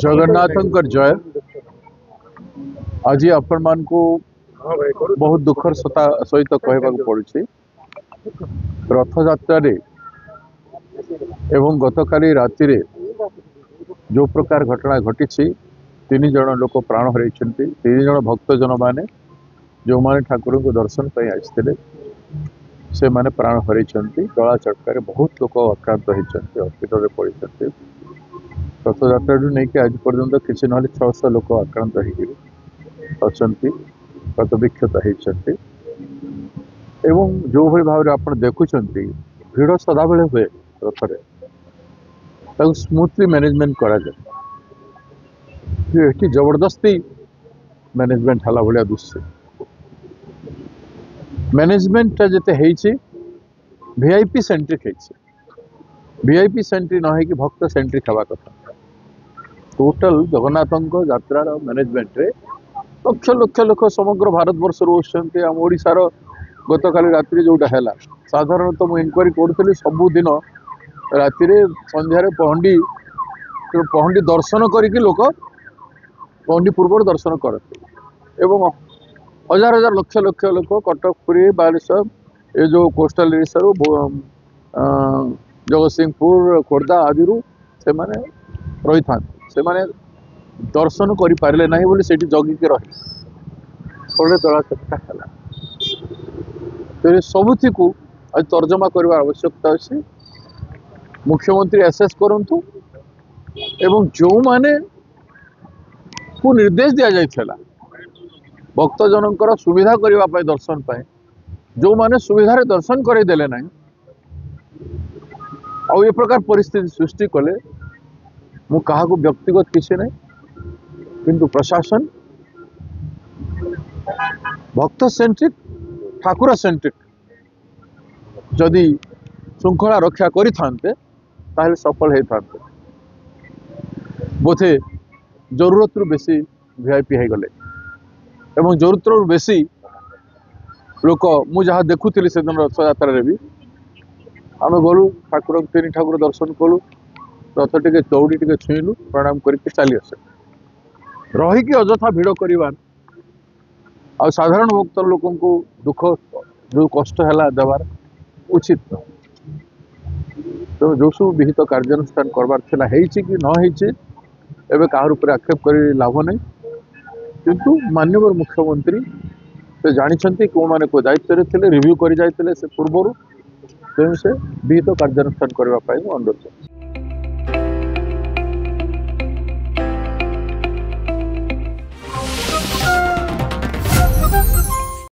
जगन्नाथंकर जय। आज आपण मान को बहुत दुखर सहित कहवा पड़ी रथ यात्रा एवं गतकाली राति जो प्रकार घटना घटी 3 जन लोक प्राण हर 3 जन भक्तजन माने जो माने ठाकुर को दर्शन पर आसते से माने प्राण हर गला चटकार बहुत लोक आक्रांत होती हस्पिटाल पड़ते रथ यात्रा नहीं कि आज पर्यंत किसी ना 600 लोक आक्रांत अच्छा क्षत होती जो भाई भाव आप देखुं भिड़ सदा बेले हुए रथरे स्मूथली मैनेजमेंट करा जाए ये जबरदस्ती मैनेजमेंट हला भाया दुश्य मैनेजमेंट जिते वीआईपी सेंट्रिक वीआईपी सेंट्रिक न कि भक्त सेंट्रिक हवा कथा टोटल जगन्नाथ यात्रार मैनेजमेंट रे लक्ष लक्ष लोक समग्र भारत वर्ष आम ओडार गतकाली राति जोटा है साधारणतः मुझे इनक्वारी करूँ सबुदिन राति संध्यारे पहंडी दर्शन करके लोक पहंडी पूर्व दर्शन करते एवं हजार हजार लक्ष लक्ष लोक कटक पुरी बालेश्वर ये जो कोस्टाल एरिया जगतसिंहपुर खोर्धा आदि से माने रही था से माने दर्शन करि पारले नहीं बोली सेठी जगिके रहे फल दला चक्का है तो सबुथी को आज तर्जमा करने आवश्यकता अच्छी मुख्यमंत्री एसेस करंतु एवं जो माने को निर्देश दि जाइछला भक्तजनकर सुविधा करने दर्शन पाए जो माने सुविधा रे दर्शन करे देले नहीं आ ये प्रकार परिस्थिति सृष्टि कले मु कहा को व्यक्तिगत किसी नहीं किंतु प्रशासन भक्त सेंट्रिक ठाकुर सेंट्रिक जदि श्रृंखला रक्षा करिथांते ताहले सफल होता बोधे जरूरत रु बेसी वीआईपी हो गले एवं जरूरत रु बेसी लोक मु जहाँ देखुली से दिन रथ यात्रा भी आम गलु ठाकुर 3 ठाकुर दर्शन कलु रथ टे दौड़ी टे छुईलु प्रणाम करके चली आसे रहीकि अजथा भिड़ करवा आ साधारण भक्त लोक दुख जो कष्ट है देवार उचित तो जो सब विहित कार्यानुष्ठान करवार थिला कि न एवं कहार आक्षेप कर लाभ नहीं किंतु माननीय मुख्यमंत्री से जानी कौ मैंने को दायित्व थे रिव्यू कर जाते से पूर्वर तेणु से विहित कार्यानुष्ठान करने अनुरोध।